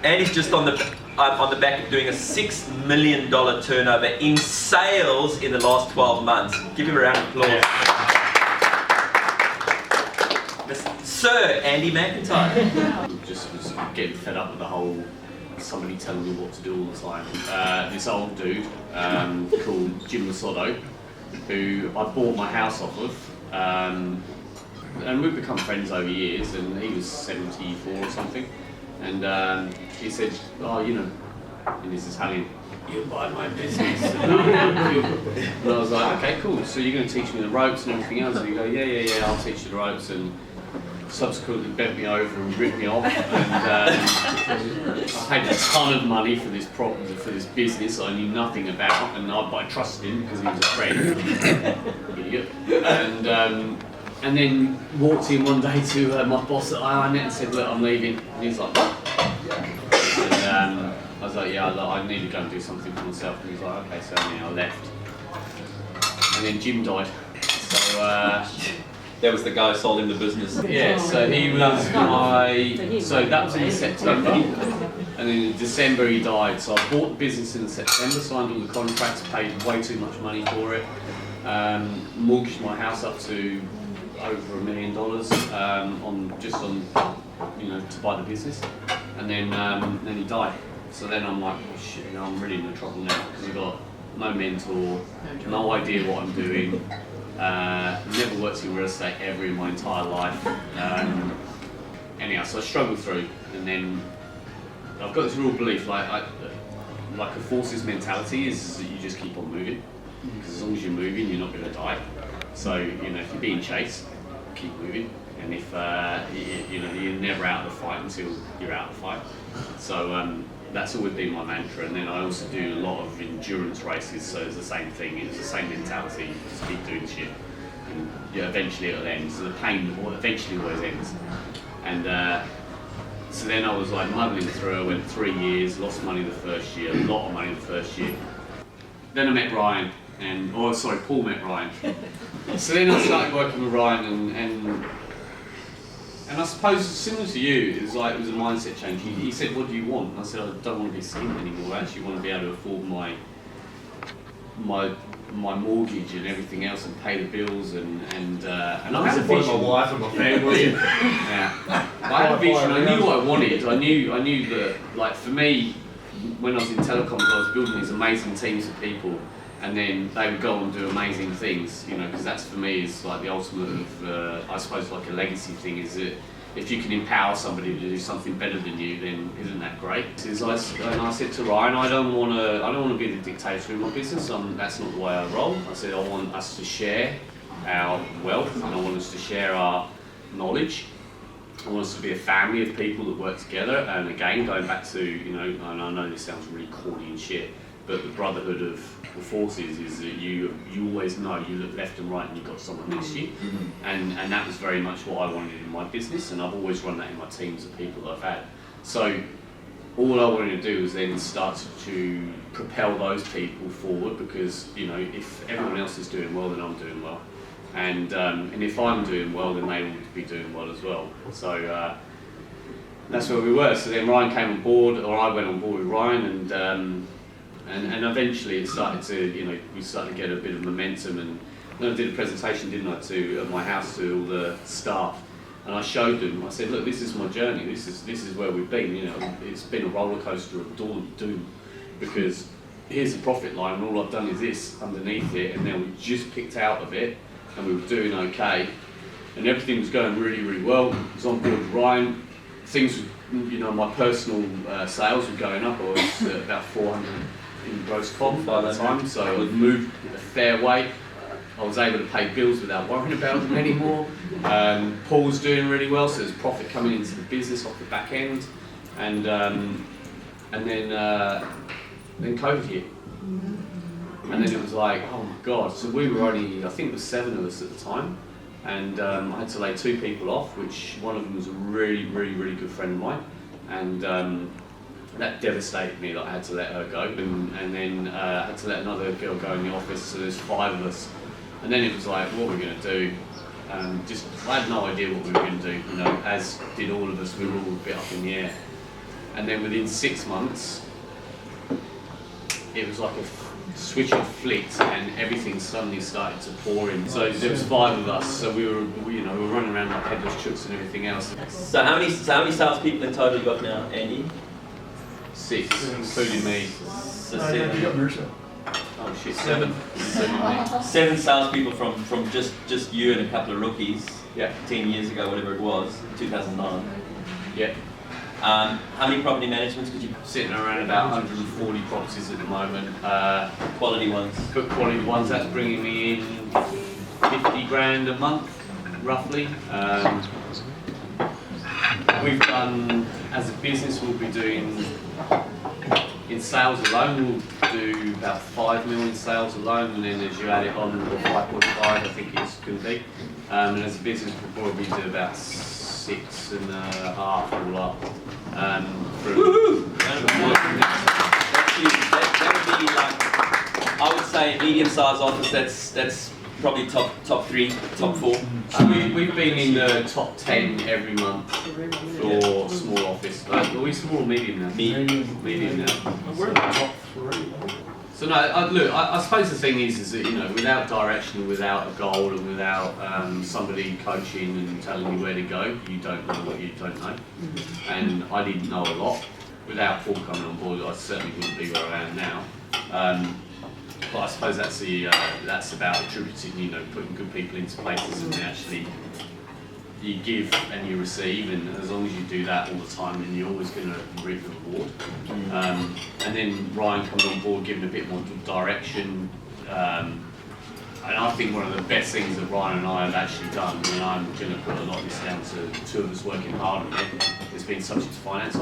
Andy's just on the back of doing a $6 million turnover in sales in the last 12 months. Give him a round of applause. Yeah. Sir Andy McIntyre. Just was getting fed up with the whole somebody telling me what to do all the time. This old dude called Jim Masotto, who I bought my house off of, and we've become friends over years, and he was 74 or something, and he said, oh, you know, in his Italian, you buy my business, and I was like, okay, cool, so you're going to teach me the ropes and everything else? And he go, yeah, I'll teach you the ropes, and subsequently bent me over and ripped me off, and I paid a ton of money for this business I knew nothing about, and I trusted him because he was a friend, idiot. And then walked in one day to my boss at IINet and said, look, I'm leaving. And he was like, what? And I was like, yeah, I need to go and do something for myself. And he was like, okay, so I left. And then Jim died. So that was the guy who sold him the business. Yeah, so he was so that was in September, and then in December he died. So I bought the business in September, signed all the contracts, paid way too much money for it, mortgaged my house up to over $1 million on to buy the business, and then he died. So then I'm like, oh shit, I'm really in trouble now because I've got no mentor, no idea what I'm doing. Never worked in real estate ever in my entire life. Anyhow, so I struggled through, and then I've got this real belief, like a forces mentality is that you just keep on moving, because as long as you're moving, you're not going to die. So if you're being chased, keep moving, and if you're never out of the fight until you're out of the fight. So that's always been my mantra. And then I also do a lot of endurance races, so it's the same thing. It's the same mentality. You just keep doing shit, and eventually it'll end. So the pain eventually always ends. And so then I was like muddling through. I went 3 years, lost money the first year, a lot of money the first year. Then I met Ryan, Paul met Ryan. So then I started working with Ryan, and I suppose similar to you, it was a mindset change. He said, what do you want? And I said, I don't want to be skint anymore. I actually want to be able to afford my mortgage and everything else, and pay the bills, and I had a vision. My wife and my family. Yeah. I had a vision. I knew what I wanted. I knew that, like, for me, when I was in telecoms, I was building these amazing teams of people, and then they would go and do amazing things, because that's, for me, is like the ultimate of, I suppose, like a legacy thing, is that if you can empower somebody to do something better than you, then isn't that great? And I said to Ryan, I don't want to be the dictator in my business. That's not the way I roll. I said, I want us to share our wealth, and I want us to share our knowledge. I want us to be a family of people that work together. And again, going back to, and I know this sounds really corny and shit, but the brotherhood of the forces is that you always know, you look left and right and you've got someone next to you. And that was very much what I wanted in my business, and I've always run that in my teams of people that I've had. So all I wanted to do was then start to propel those people forward, because if everyone else is doing well, then I'm doing well. And if I'm doing well, then they will be doing well as well. So that's where we were. So then Ryan came on board, or I went on board with Ryan, and eventually it started to, we started to get a bit of momentum. And then I did a presentation, didn't I, at my house to all the staff, and I showed them. I said, look, this is my journey. This is where we've been. It's been a roller coaster of doom, because here's the profit line, and all I've done is this underneath it, and then we just picked out of it, and we were doing okay, and everything was going really, really well. I was on board with Ryan. Things, my personal sales were going up. I was about 400 in gross profit by the time, so I moved a fair way. I was able to pay bills without worrying about them anymore. Paul was doing really well, so there's profit coming into the business off the back end, and then COVID hit. And then it was like, oh my God. So we were only, I think it was 7 of us at the time, and I had to lay 2 people off, which one of them was a really, really, really good friend of mine, and that devastated me that I had to let her go, and then I had to let another girl go in the office, so there's 5 of us. And then it was like, what are we going to do? I had no idea what we were going to do, as did all of us. We were all a bit up in the air. and then within 6 months, it was like a switch had flicked, and everything suddenly started to pour in. So there was 5 of us, so we were running around like headless chooks and everything else. So how many salespeople in total you got now, Andy? 6, including me. So 7. Oh shit, 7. 7. 7 salespeople from just you and a couple of rookies. Yeah. 10 years ago, whatever it was, 2009. Yeah. How many property managements could you? Sitting around about 140 properties at the moment. Quality ones. Good quality ones. That's bringing me in 50 grand a month, roughly. We've done, as a business, we'll be doing, in sales alone, we'll do about 5 million sales alone, and then as you add it on, or 5.5, I think it's going to be. And as a business, we'll probably do about 6.5 all up. Woohoo! That's huge. That would be like, I would say, medium-sized office. That's probably top 3, top 4. We've been in the top 10 every month for small office. Are we small or medium now? Medium now. We're in the top 3. So no, I suppose the thing is that, you know, without direction, without a goal, and without somebody coaching and telling you where to go, you don't know what you don't know. And I didn't know a lot. Without Paul coming on board, I certainly wouldn't be where I am now. But I suppose that's about attributing, you know, putting good people into places, and actually you give and you receive, and as long as you do that all the time, then you're always going to reap the reward. And then Ryan coming on board, giving a bit more direction. And I think one of the best things that Ryan and I have actually done, and I'm going to put a lot of this down to 2 of us working hard on it, has been subject to finance.